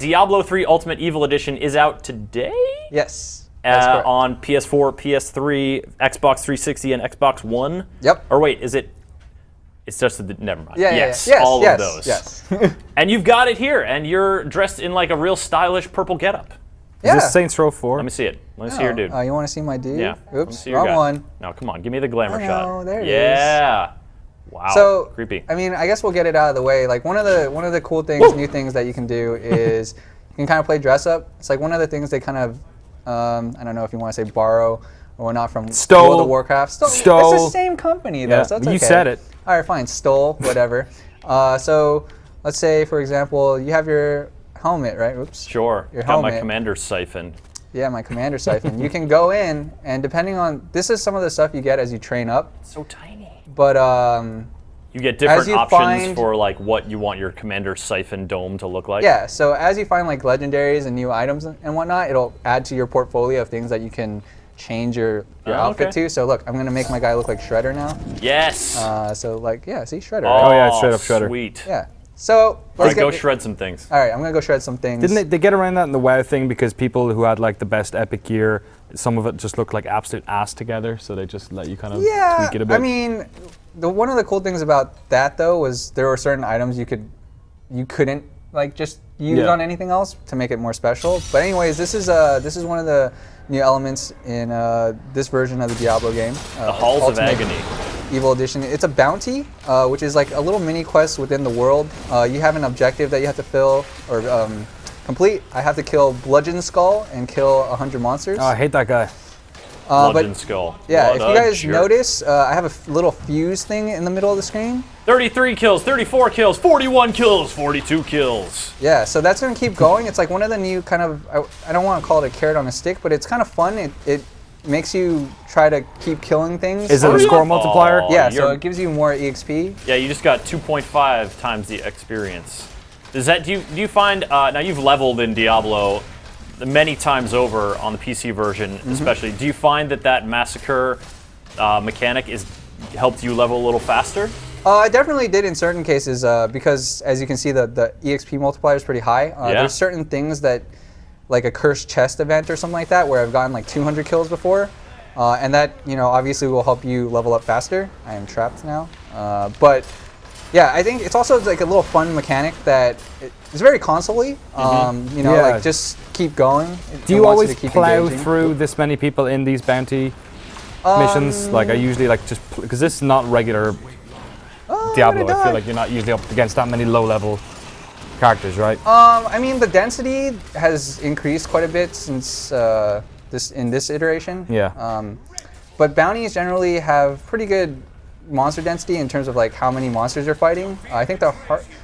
Diablo 3 Ultimate Evil Edition is out today? Yes. On PS4, PS3, Xbox 360, and Xbox One? Yep. Or wait, is it... It's just never mind. Yeah, yes, yes, all of those. Yes. And you've got it here, and you're dressed in like a real stylish purple getup. Yeah. Is this Saints Row 4? Let me see it. Let me see your dude. You want to see my dude? Yeah. Oops, wrong one. No, come on, give me the glamour shot. No, there it is. Wow. So creepy. I mean, I guess we'll get it out of the way. Like one of the cool things, new things that you can do is you can kind of play dress up. It's like one of the things they kind of I don't know if you want to say borrow or whatnot from World of Warcraft. Stole. It's the same company though, so it's okay. You said it. All right, fine. Stole, whatever. So let's say, for example, you have your helmet, right? Oops. Sure. Your got helmet. my commander's siphon. Yeah, my commander siphon. You can go in, and depending on this is some of the stuff you get as you train up. It's so tiny. But you get different options for like what you want your commander siphon dome to look like. Yeah. So as you find like legendaries and new items and whatnot, it'll add to your portfolio of things that you can change your outfit to. So look, I'm gonna make my guy look like Shredder now. Yes. So like, yeah, see Shredder. Oh, right? yeah, it's straight up Shredder. Sweet. Yeah. So let's go shred some things. All right, I'm gonna go shred some things. Didn't they get around that in the WoW thing because people who had like the best epic gear, some of it just looked like absolute ass together, so they just let you kind of tweak it a bit. I mean, one of the cool things about that though was there were certain items you couldn't like just use on anything else to make it more special. But anyways, this is one of the new elements in this version of the Diablo game. The Halls of Agony. Evil Edition. It's a bounty, which is like a little mini quest within the world. You have an objective that you have to fill or complete. I have to kill Bludgeon Skull and kill 100 monsters. Oh, I hate that guy. Bludgeon Skull. Yeah, what if you guys notice, I have a little fuse thing in the middle of the screen. 33 kills, 34 kills, 41 kills, 42 kills. Yeah, so that's going to keep going. It's like one of the new kind of, I don't want to call it a carrot on a stick, but it's kind of fun. It makes you try to keep killing things. Is it a score multiplier? Yeah, so it gives you more EXP. Yeah, you just got 2.5 times the experience. Does that do you find now you've leveled in Diablo many times over on the PC version, especially. Do you find that massacre mechanic helped you level a little faster? I definitely did in certain cases because, as you can see, the EXP multiplier is pretty high. There's certain things that, like a cursed chest event or something like that, where I've gotten like 200 kills before, and that obviously will help you level up faster. I am trapped now, but yeah, I think it's also like a little fun mechanic that it's very console-y. Like just keep going. Do you always plow through this many people in these bounty missions? Like I usually like just because this is not regular Diablo. I feel like you're not usually up against that many low-level characters, right? I mean, the density has increased quite a bit since this iteration. Yeah. But bounties generally have pretty good monster density in terms of like how many monsters you're fighting. I think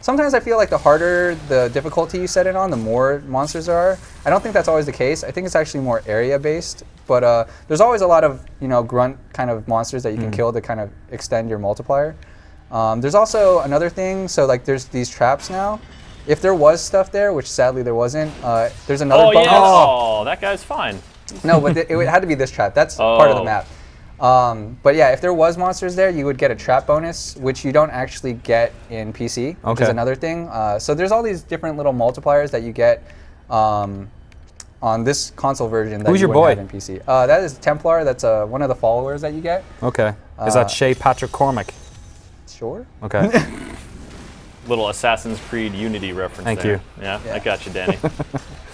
sometimes I feel like the harder the difficulty you set it on, the more monsters there are. I don't think that's always the case. I think it's actually more area based. But there's always a lot of grunt kind of monsters that you can kill to kind of extend your multiplier. There's also another thing. So like there's these traps now. If there was stuff there, which sadly there wasn't, there's another bonus. Oh, that guy's fine. No, but it had to be this trap. That's part of the map. But yeah, if there was monsters there, you would get a trap bonus, which you don't actually get in PC, which is another thing. So there's all these different little multipliers that you get on this console version that you wouldn't have in PC. That is Templar. That's one of the followers that you get. Okay. Is that Shay Patrick Cormac? Sure. Okay. Little Assassin's Creed Unity reference. Thank there. you. Yeah, I got you, Danny.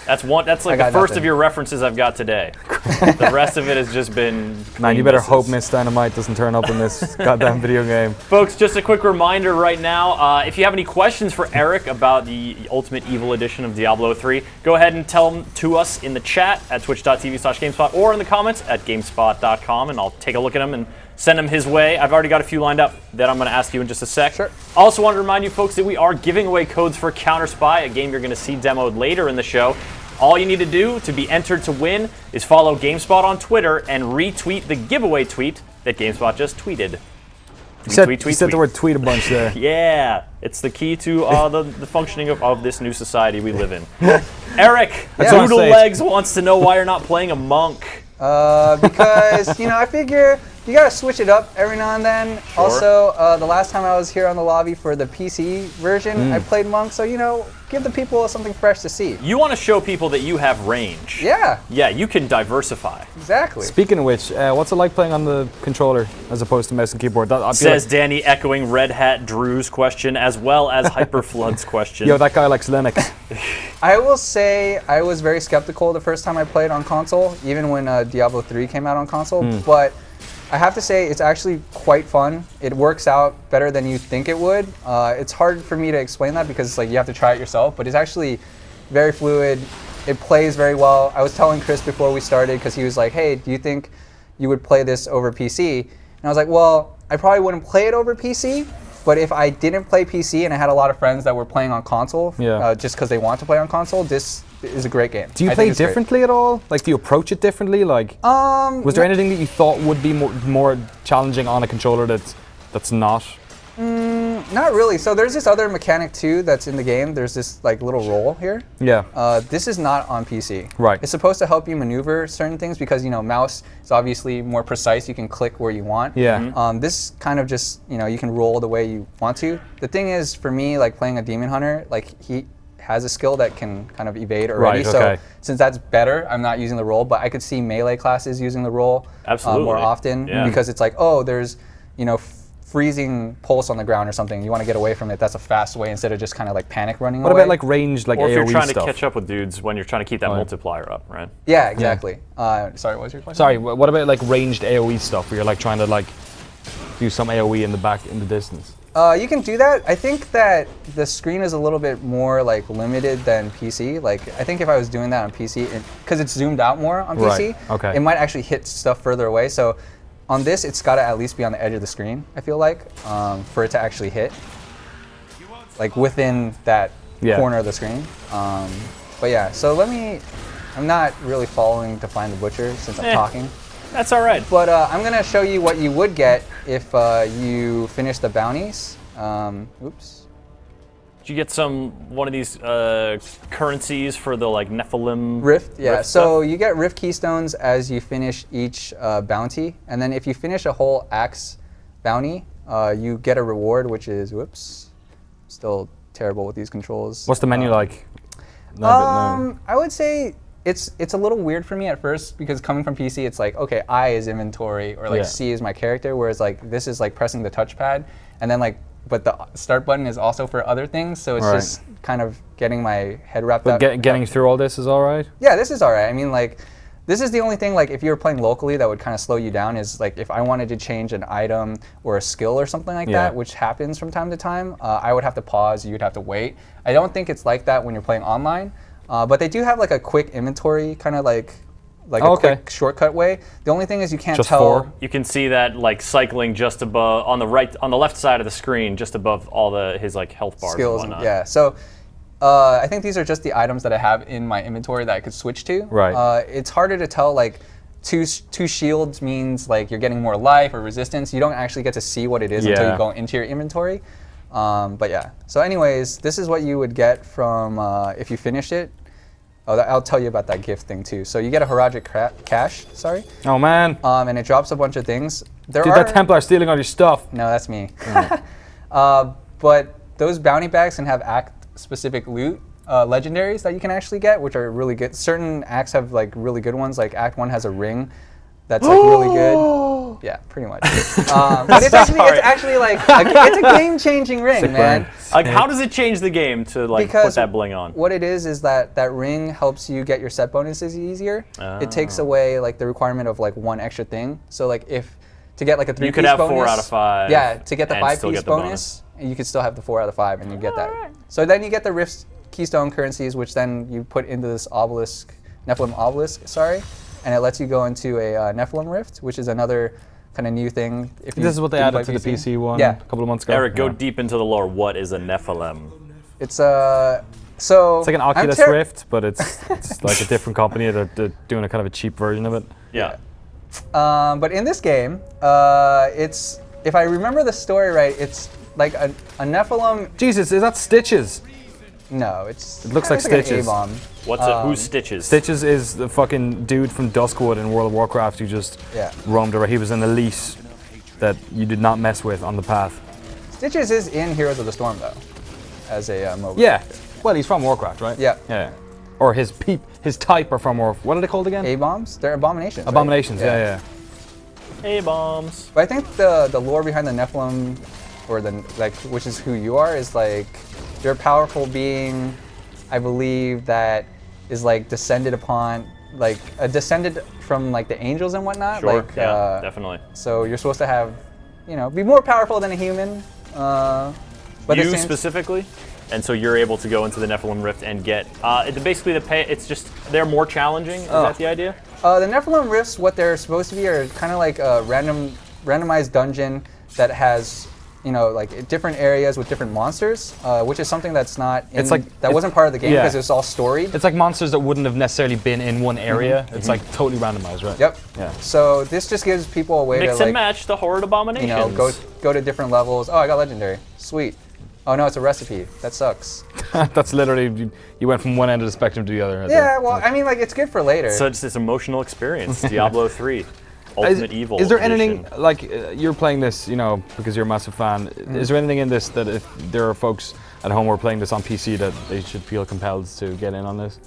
That's like the first nothing. of your references I've got today. The rest of it has just been. Man, you better misses. hope Miss Dynamite doesn't turn up in this goddamn video game. Folks, just a quick reminder right now, if you have any questions for Eric about the Ultimate Evil Edition of Diablo 3, go ahead and tell them to us in the chat at twitch.tv/GameSpot or in the comments at GameSpot.com, and I'll take a look at them and send them his way. I've already got a few lined up that I'm going to ask you in just a sec. Sure. Also want to remind you folks that we are giving away codes for Counter-Spy, a game you're going to see demoed later in the show. All you need to do to be entered to win is follow GameSpot on Twitter and retweet the giveaway tweet that GameSpot just tweeted. You said the word tweet a bunch there. Yeah, it's the key to the functioning of this new society we live in. Eric, Doodle Legs wants to know why you're not playing a monk. Because, I figure you gotta switch it up every now and then. Sure. Also, the last time I was here on the lobby for the PC version, I played monk, so, give the people something fresh to see. You want to show people that you have range. Yeah. Yeah, you can diversify. Exactly. Speaking of which, what's it like playing on the controller as opposed to mouse and keyboard? Says Danny, echoing Red Hat Drew's question as well as Hyperflood's question. Yo, that guy likes Linux. I will say I was very skeptical the first time I played on console, even when Diablo 3 came out on console, but I have to say it's actually quite fun. It works out better than you think it would. It's hard for me to explain that because it's like you have to try it yourself, but it's actually very fluid. It plays very well. I was telling Chris before we started because he was like, hey, do you think you would play this over PC? And I was like, well, I probably wouldn't play it over PC, but if I didn't play PC and I had a lot of friends that were playing on console just because they want to play on console, this is a great game. Do you play differently at all? Like, do you approach it differently? Like, was there anything that you thought would be more challenging on a controller that's not? Not really. So there's this other mechanic too that's in the game. There's this like little roll here. Yeah. This is not on PC. Right. It's supposed to help you maneuver certain things because mouse is obviously more precise. You can click where you want. Yeah. This kind of just you can roll the way you want to. The thing is, for me, like playing a demon hunter, like he has a skill that can kind of evade already. Right, okay. So since that's better, I'm not using the roll, but I could see melee classes using the roll more often because it's like, oh, there's freezing pulse on the ground or something. You want to get away from it. That's a fast way instead of just kind of like panic running away. What about like ranged like AoE or if you're trying stuff? to catch up with dudes when you're trying to keep that multiplier up, right? Yeah, exactly. Sorry, what was your question? Sorry, what about like ranged AoE stuff where you're like trying to like do some AoE in the distance? You can do that. I think that the screen is a little bit more like limited than PC. Like I think if I was doing that on PC, because it's zoomed out more on PC, it might actually hit stuff further away. So on this, it's got to at least be on the edge of the screen, I feel like, for it to actually hit, like within that corner of the screen. But yeah, so I'm not really following to find the butcher since I'm talking. That's all right. But I'm going to show you what you would get if you finish the bounties. Oops. Did you get one of these currencies for the like Nephilim Rift? Yeah, Rift so stuff? you get Rift Keystones as you finish each bounty. And then if you finish a whole axe bounty, you get a reward, which is, whoops, still terrible with these controls. What's the menu like? I would say it's a little weird for me at first because coming from PC, it's like, okay, I is inventory or like C is my character, whereas like this is like pressing the touchpad and then like, but the start button is also for other things, so it's just kind of getting my head wrapped up. But getting through all this is all right? Yeah, this is all right. I mean, like, this is the only thing, like, if you were playing locally that would kind of slow you down is, like, if I wanted to change an item or a skill or something like that, which happens from time to time, I would have to pause, you'd have to wait. I don't think it's like that when you're playing online, but they do have, like, a quick inventory kind of, like a quick shortcut way. The only thing is you can't tell. You can see that like cycling just above on the left side of the screen, just above all his like health bars skills and whatnot. Yeah. So I think these are just the items that I have in my inventory that I could switch to. Right. It's harder to tell like two shields means like you're getting more life or resistance. You don't actually get to see what it is until you go into your inventory. But yeah. So anyways, this is what you would get from if you finish it. Oh, I'll tell you about that gift thing too. So you get a Horagic cache, sorry. Oh man. And it drops a bunch of things. Dude, that Templar stealing all your stuff. No, that's me. But those bounty bags can have act-specific loot legendaries that you can actually get, which are really good. Certain acts have like really good ones. Like Act 1 has a ring that's like really good. Yeah, pretty much. But it's actually like it's a game-changing ring, man. Like, how does it change the game to like put that bling on? What it is that ring helps you get your set bonuses easier. It takes away like the requirement of like one extra thing. So like to get like a 3-piece bonus, you could have 4 out of 5. Yeah, to get the 5-piece bonus, you could still have the 4 out of 5, and you get that. Right. So then you get the Rift Keystone currencies, which then you put into this Nephilim obelisk, and it lets you go into a Nephilim Rift, which is another kind of new thing. This is what they added to the PC one a couple of months ago. Eric, go deep into the lore. What is a Nephilim? It's it's like an Oculus Rift, but it's like a different company. They're doing a kind of a cheap version of it. Yeah. But in this game, it's, if I remember the story right, it's like a Nephilim. Jesus, is that Stitches? No, it looks like Stitches. Like What's it? Who's Stitches? Stitches is the fucking dude from Duskwood in World of Warcraft who just roamed around. He was an elite that you did not mess with on the path. Stitches is in Heroes of the Storm though, as a mobile. Yeah, Well, he's from Warcraft, right? Yeah. Yeah. Or his type are from Warcraft. What are they called again? A-bombs? They're abominations. Abominations, right? yeah. A-bombs. But I think the lore behind the Nephilim, or which is who you are, is like you're a powerful being, I believe, that is like descended from like the angels and whatnot. Sure. Like, yeah, definitely. So you're supposed to have, be more powerful than a human. But you specifically, and so you're able to go into the Nephilim Rift and get basically it's just they're more challenging. Is that the idea? The Nephilim Rifts, what they're supposed to be, are kind of like a randomized dungeon that has like different areas with different monsters, which is something that's not wasn't part of the game because it's all storied. It's like monsters that wouldn't have necessarily been in one area. It's like totally randomized, right? Yep. Yeah. So this just gives people a way Mix to and match the horrid abominations. Go to different levels. Oh, I got legendary. Sweet. Oh no, it's a recipe. That sucks. That's literally you went from one end of the spectrum to the other. Yeah. Well, I mean, like it's good for later. So it's this emotional experience. Diablo 3. Ultimate Evil. Is there edition. anything like you're playing this, because you're a massive fan? Is there anything in this that if there are folks at home who are playing this on PC that they should feel compelled to get in on this?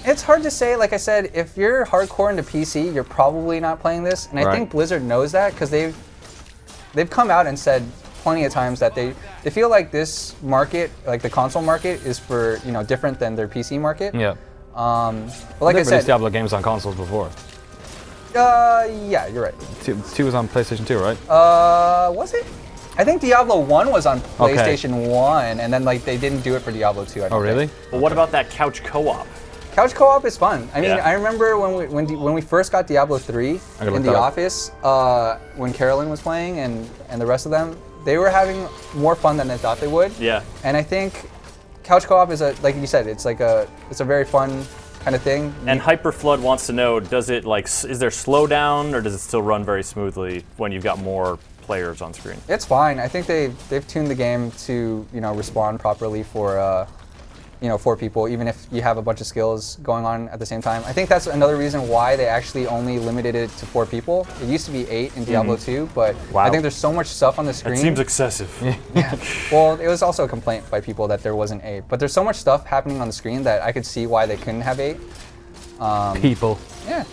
It's hard to say. Like I said, if you're hardcore into PC, you're probably not playing this, and I think Blizzard knows that because they've come out and said plenty of times that they feel like this market, like the console market, is for different than their PC market. Yeah. But like I said, Diablo games on consoles before. Yeah, you're right. 2 was on PlayStation 2, right? Was it? I think Diablo 1 was on PlayStation 1, and then like they didn't do it for Diablo 2. I don't really? But what about that couch co-op? Couch co-op is fun. I mean, I remember when we first got Diablo 3 in the office, when Carolyn was playing and the rest of them, they were having more fun than they thought they would. Yeah. And I think couch co-op is like you said, it's a very fun kind of thing. And Hyperflood wants to know, is there slowdown or does it still run very smoothly when you've got more players on screen? It's fine. I think they've tuned the game to respond properly for 4 people, even if you have a bunch of skills going on at the same time. I think that's another reason why they actually only limited it to 4 people. It used to be 8 in Diablo 2, but I think there's so much stuff on the screen. It seems excessive. Yeah. Well, it was also a complaint by people that there wasn't 8, but there's so much stuff happening on the screen that I could see why they couldn't have 8. People. Yeah.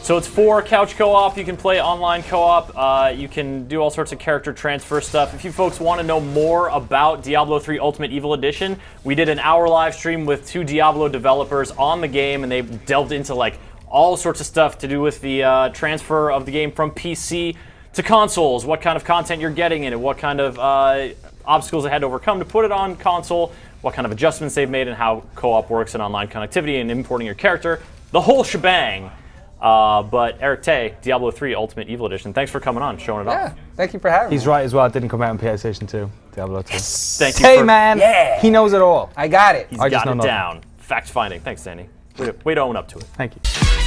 So it's 4 couch co-op. You can play online co-op. You can do all sorts of character transfer stuff. If you folks want to know more about Diablo 3 Ultimate Evil Edition, we did an hour live stream with 2 Diablo developers on the game, and they delved into like all sorts of stuff to do with the transfer of the game from PC to consoles, what kind of content you're getting in it, what kind of obstacles they had to overcome to put it on console, what kind of adjustments they've made, and how co-op works and online connectivity and importing your character, the whole shebang. But Eric Tay, Diablo 3 Ultimate Evil Edition, thanks for coming on, showing it off. Yeah, thank you for having me. He's right as well. It didn't come out on PlayStation 2. Diablo 2. Thank you. Hey man, he knows it all. I got it. He's got it down. Fact finding. Thanks, Danny. Way to own up to it. Thank you.